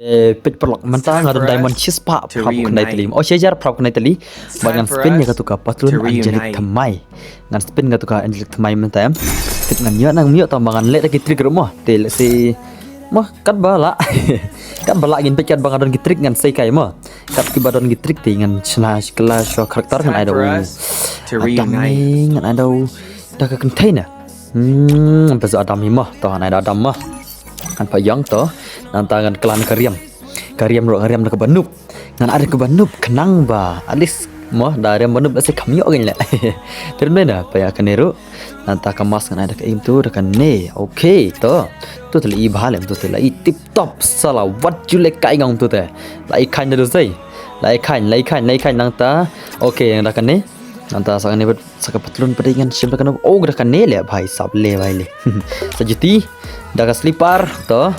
Pit perlok mentah ngadon Daimond chispa prap kenai teli. Oh sejar prap kenai teli. Bagan spin ya katuka patlun Angelic Thamai. Ngan spin katuka Angelic Thamai mentah. Pit ngan yo nang mio tambangan lek lagi trik rumah. Tel si mah kat bala. Kat bala ngin pit kat bangadon gitrik ngan sei kai mah. Kat kibadon gitrik ti ngan slash kelas show karakter ngan ada ngan ada dah ke container. Bezo adam mah toh ada adam mah. Kan payang toh nantangan kelan kariam ro kariam nak banup ngan ada ke banup kenang ba alis moh dari banup ase kamyo gin la termena paya kanero nanta kamas ngan ada ke im tu dekan ne okey tu teli balem tu teli tip top sala what you like kai ngong tu te lai khan do sai lai khan nang ta okey yang dekan ne nanta sang ne saka patlun pedingan sim dekan oh dekan ne le bhai sab le bhai le sajuti daga slipper to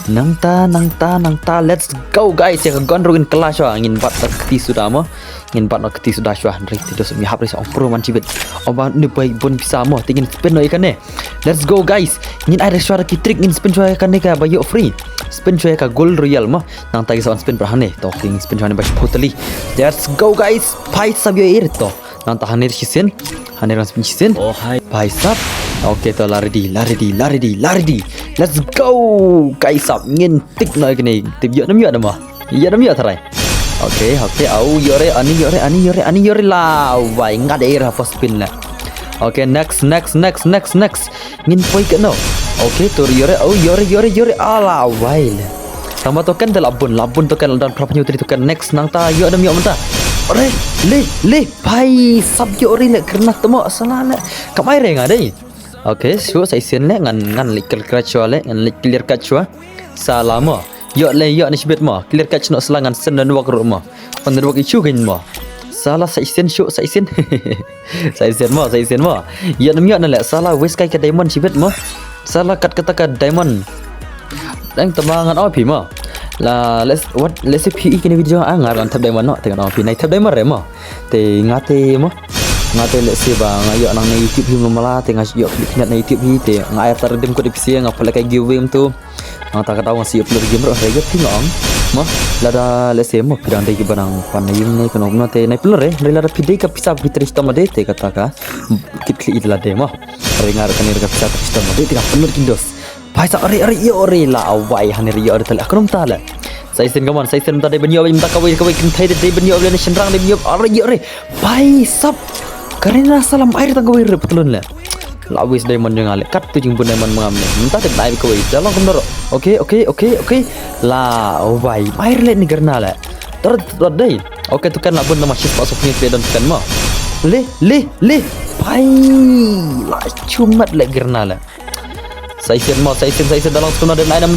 nangta let's go guys ya gondrogin kelas wa ngin bat keti sudah mo ngin bat keti sudah syah dari tidos mi hapris ong pro man cibet oba ne bai bon bisa mo tingin spin no ikan ne let's go guys ngin ada suara kitrik ngin spin choy kan ne ka bayo free spin choy ka gold royal mo nang tagi sawan spin perhane talking spin choy ne bas putali let's go guys pai sabyo ir to nang tahanir sisen hanir spin sisen oh hai pai sab okay to lari di let's go guys up ngin tik noi kini tip yo nam yo dah mah yo nam yo tharai okay au yore ani yore la wai ngad era first spin la okay next ngin poi ke no okay to yore au yore ala wai la sama token de labun token dan prapnya utri token next nang ta yo nam yo menta ore le pai sab yo ri le kerna temo salah le kamai re ngadai okay, so saya sen le ngan clear cut chua salama yo le yo ni sibet ma clear cut no selangan sen dan wak rumah pandar wak ichu gin ma salah saya sen ma yo nam yo na le salah west kai ke Daimond sibet ma salah kat kata ka Daimond dang tamangan opi ma la let's see pi kini video angar kan tab Daimond no tengah opi nai tab Daimond re ma te ngate ma ngate le se ba ngayo nang na YouTube him mala tengah yo klik na YouTube hi te ngai tar dem ko dipsi nga pala kai giveaway tu ta ka taw si upload game ro re yo tingong ma la da le se mo pirang de ki banang pan yim ne kono na te nai plur re la da pide ka pisa bitris to made te kata ka klik idla de ma re ngar ka ne ka pisa to made te ka plur kindos pai sa are yo re la awai hanir yo re tal akrom ta la saya sen kawan saya sen tadi benyo minta kawai kin thai de benyo le ne shenrang de benyo are yo re pai sap karena salam air tanggawi reputulun le lawis Daimond yang ale kat tu jing pun Daimond mengamne minta te dai kawai dalam kondoro okay la wai air le ni karena le ter dai okay tu kan la bun nama ship masuk ni dan kan ma le pai la cumat le karena le saya sen dalam kondoro dan ada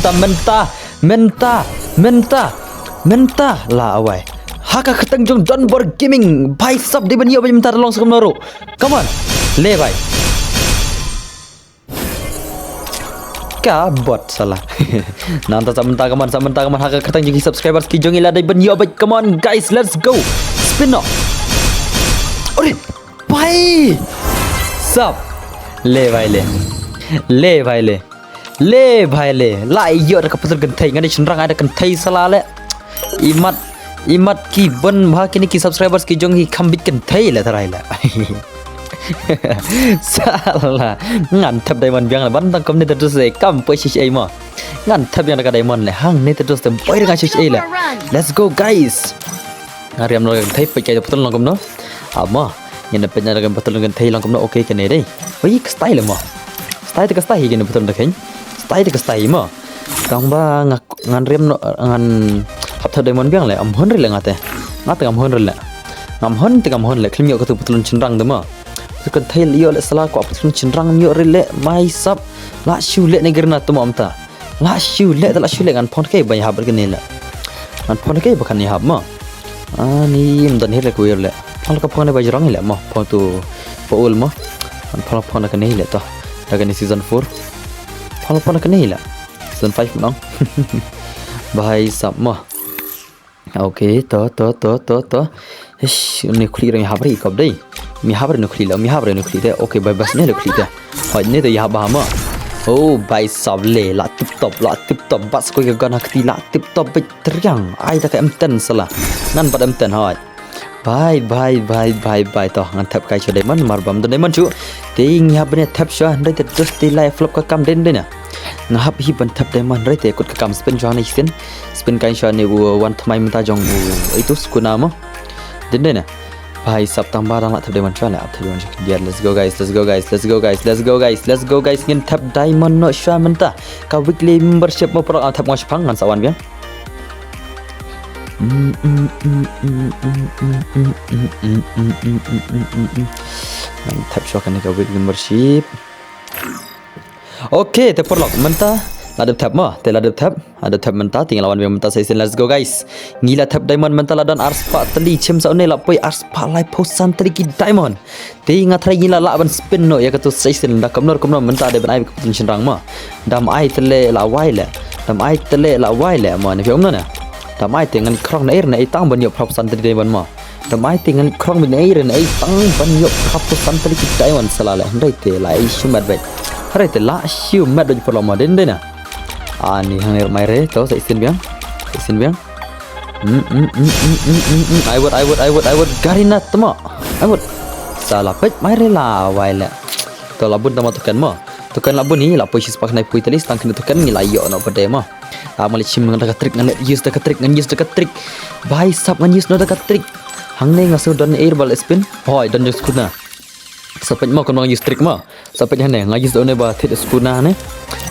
menta la awai haka ketang jong Daimond gaming bhai sab de baniyo baj minta long sakam naro come on le bhai ka bot salah nanta samenta kaman haka ketang jong subscribers ki jong ila de baniyo baj come on guys let's go spin off ore bhai sab le bhai le la iyo ka putar kan thai ngani chenrang ada kan thai salah le imat ki ban bha kini ki subscribers ki jong hi khambit kan thai la tharai la salah ngan thap Daimond biang la ban tang kom ne terus e kam pai chi ai ma ngan thap yang ka Daimond le hang ne terus tem pai nga chi ai la let's go guys ngariam lo thai pai kai betul long kom no ama yen pe nya kan betul kan thai long kom no okay kan ne dei oi style ma style ka style gen betul dak style ma kang ba ngan rem no ngan hap thap Daimond biang le am hon re le ngate am hon re le ngam hon le klim yo ka tu betul chenrang de ma tu kan thai yo le sala ko betul chenrang yo re le mai sap la shu le ne gerna tu mamta la shu le ngan phon kai ba hab ke ne le ngan phon kai ba kan ni hab ma ani mdan he le ko le phon ka phon ne ba jirang le ma phon tu poul ma phon ka ne le to daga ni season 4 phon ka ne le season 5 nong bhai sap ma okay to ish ni khli rang habri kap dai mi habri no khli de okay bye bas ne le khli de hoi ne de ya ba ma Oh, bai sab le la tip top bas ko ga gana kti la tip top bet triang ai ta ka M10 sala nan bad M10 hoi bye to ngan tap kai cho Daimond mar bam Daimond chu ting ya bne tap sha dai te just ti live flop ka kam den na ngahap hi ban tap Daimond rai te kut ka kam spin jo ni spin kai sha ni one thamai mta jong itu skuna mo den na bhai sab tang ba dang la tap Daimond chwa la tap Daimond yeah let's go guys ngin tap Daimond no sha menta ka weekly membership mo pro tap ngos phang ngan sawan biang tap sha kan ka weekly membership okay te perlok menta ladap tap mo te ladap tap ada tap menta tinggal lawan biang menta saya let's go guys ngila tap Daimond menta ladan arspa teli chem sa ne la poi arspa lai posan teli ki Daimond te ngathrai ngila la ban spin no ya katu sai sen da kamnor menta de ban ai kun chinrang mo dam ai tele la wai le mo ne fiong no na dam ai tengan krong na ai tang ban yo prop san teli Daimond mo dam ai tengan krong bin ai tang ban yo prop san teli ki Daimond salala ndai te lai shumat bai hari te la shumat do perlo mo den na ani hangir mai re to sai sin biang I would garina tama I would salah pet mai re la wai la to labun tama tukan labun ni la pois pak nai pui telis tang kena tukan ni la yo no pade ma amali chim ngan da trick ngan use da trick bai sap ngan use no da trick hang ne ngasu don air ball spin hoi don just kuna sapet mo kon use trick ma sapet hane ngajis don ba thit skuna ne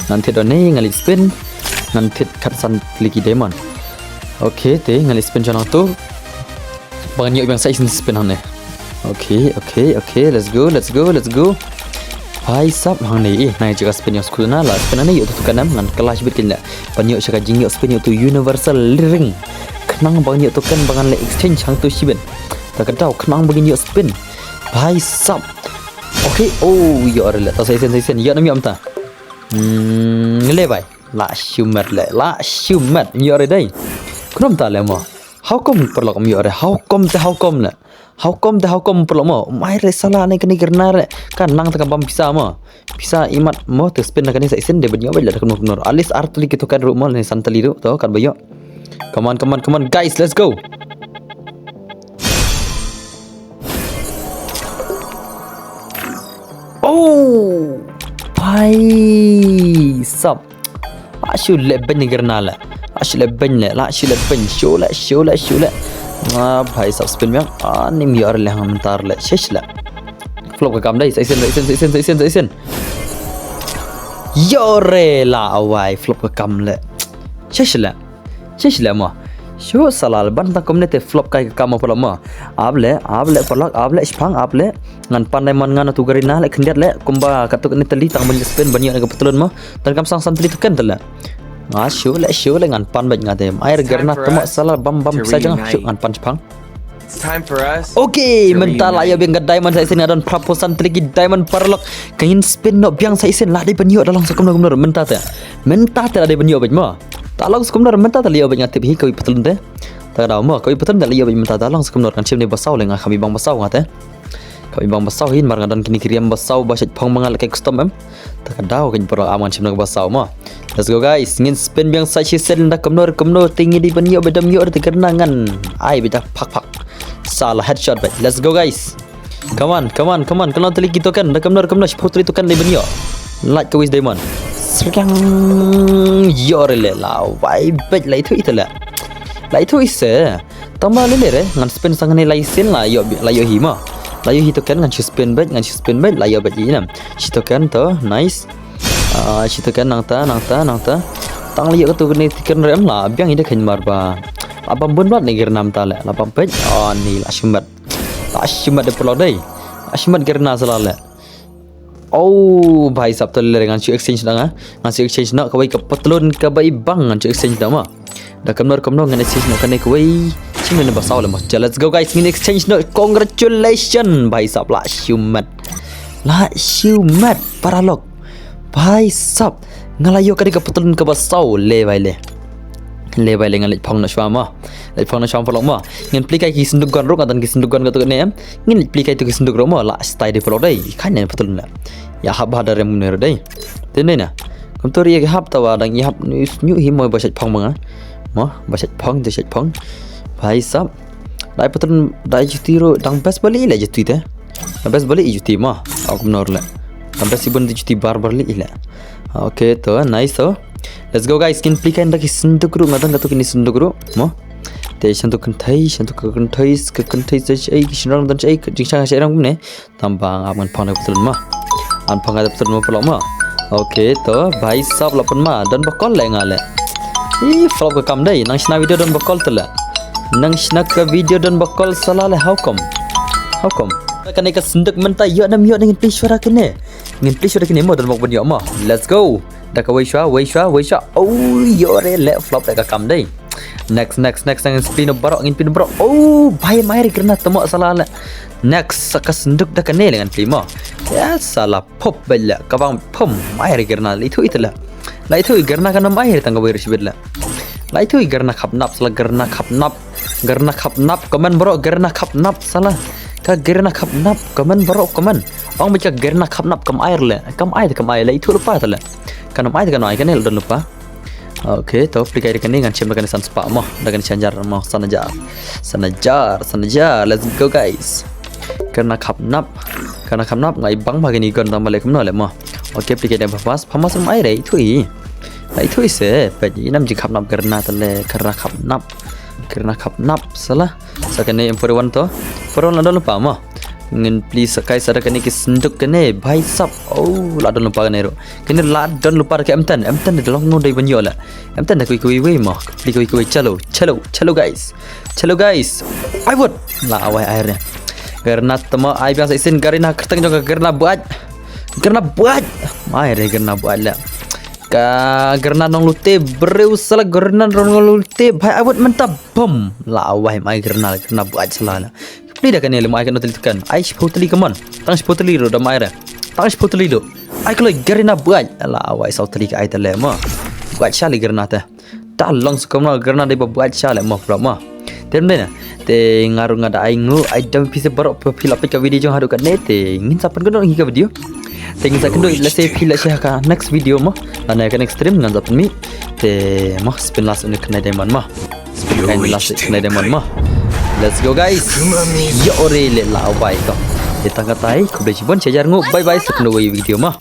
nan thit don ne ngali spin nan thit kat san liki Daimond okay te ngali spin janang tu bang nyok bang sai spin hane okay let's go hai sap hang nei nai jaga spin yo skuna la spin ne yo tu kanam ngan kelas bit kinda panyo saka jing yo spin yo tu universal ring knang bang yo tu kan bangan le exchange hang tu siben ta kadau knang bang yo spin hai sap okay oh yo rela ta sai sen yo nam yo amta le bai la shumat yo re dai krom ta le mo how come perlo kom yo re how come perlo mo mai re sala ne kani gerna re kan nang ta bam bisa imat mo te spin na kani sai sen de banyo bai la knor alis artli kitu kan ru mo ne santali ru to kan bayo come on guys let's go oh pai sap ashu le ben gerna la ashu le ben shola bhai sab spin में nim yor le ham tar le shesh la flop ka kam dai sai sen yore la awai flop ka kam le shesh la mo sho salal ban ta community flop kai ka kam pala mo able palak able spang able ngan pandai man ngan tu garina le khendiat le kumba katuk ni tali tang ban spin banyak ga petulun mo tan kam sang santri tu kan tala show le ngan pan bat ngate air garna temo salah bam saja ngan pan spang It's time for us. Okay, mental ayo biang Daimond saya sini adon proposan triki Daimond parlok kain spin no biang saya sini lah di benyo dalam sekumno mental te ada benyo bajmo talang sekumno mental te liyo banya te hi koi petulun te ta da mo koi petulun te liyo banya mental dalang sekumno kan chim ni basau le ngah kami bang basau ngate kami bang basau hin mar ngadon kini kiriam basau basit phong mangal kai custom ta ka dau kan pro aman chim no basau mo let's go guys ngin spin biang sai sen da kumno tinggi di benyo bedam yo te kernangan ai bita pak salah headshot baik let's go guys come on kalau tadi kita kan dah kamnar putri tu kan le benyo like wis Daimond serang yor le la wai bet lai thu itala lai thu ise tama le re ngan spin sang ne lai sin la yo hi ma la yo hi to kan ngan spin bet la yo bet ina si to kan to nice si to kan nang ta tang le yo tu ne tikan rem la biang ida khen mar ba abang bun bat negir nam tale lapam pej ni ashmat de pulau dai ashmat gerna salale oh bhai sab tole ngan chu exchange danga ngan chu exchange nak kawai ka patlon ka bai bang ngan chu exchange dama da kamnor ngan exchange nak kan kawai chim ne basau le mas let's go guys ngin exchange no congratulations bhai sab la shumat paralok bhai sab ngalayo ka ka patlon ka basau le bai le ngan lek phong na shwa polong ma ngin plikai ki senduk gon rok atan ki senduk gon ka tu ne ngin plikai tu ki senduk ro ma la style de polong dai kan ne patul na ya hab hadar yang bener dai tin dai na kom tori ya hab tawa dang ya hab nyu hi moi basat phong manga mo basat phong de sat phong bhai sab dai patron dai jutiro dang bes bali la juti te bes bali juti ma aku nor la dang bes ibon juti bar li ila okay to nice to let's go guys kin pikan dak sindukru ngadang gatuk ni sindukru mo te shantu kanthai ai kishnang dan ai jingchang ai rang ne tambang aman phang betul ma an phang ada betul ma pula ma okay to bhai sab lapun ma dan bakol le ngale vlog ka kam dai nang sna video dan bakol tela nang sna ka video dan bakol salale how come kan ka sinduk menta yo nam yo dengan pishwara kene mo dan bak banyo ma let's go dak wei shwa oh yo re le vlog ka kam dai next ang spin barok ngin pin barok oh bhai mai kerana temo salah next sakas nduk dak ne dengan primo ya salah pop bella kabang pom mai kerana itu itulah la itu kerana kan mai tangga bai risbilla la itu kerana khapnap salah kerana khapnap komen barok kerana khapnap salah ka kerana khapnap komen barok komen ang baca kerana khapnap kam air la itu lupa tala kan mai kan udah lupa. Okay, to aplikasi kan dengan cem dengan san spa mah, dengan sanjar mah sanajar. Let's go guys. Karena khapnap ngai bang bagi ni kan tambah lek mno le mah. Okay, aplikasi yang pamas mai re itu i. Lah itu ise, pagi nam ji khapnap karena tale karena khapnap salah. Sakane M41 to. Peron ada lupa mah. Ngin please guys ada kani ki senduk kene bhai sab oh la don lupa kene ro kene la don lupa ke M10 de long no dai banyo la M10 da kui ma kui chalo guys I would la awai airnya karena tama ai biasa isin garina kerteng juga karena buat mai re karena buat la karena nong lute breu salah karena nong lute bhai I would mentap bom la awai mai karena buat salah Ni dah kan ni lemah akan tekan. Ai sepoteli keman. Tang sepoteli ro dah maira. Tang sepoteli do. Ai kalau garina buat. Alah awai sauteli ke ai tele ma. Buat syali garina ta. Ta long sekamna garina dai buat syali ma pula ma. Tem dena. Te ngaru ngada ai ngu ai dam pise barok profil apa ke video jong hadu kan ne te ngin sapan kan ngi ke video. Te ngin sakan do let's say feel sih ka next video ma. Ana kan extreme ngan sapan mi. Te ma spin last unik kena Daimond ma. Spin last kena Daimond ma. Let's go guys. Yo ore le la awai ko. Kita katai ku beli cibon cajar ngu. Bye bye. Sekno video mah.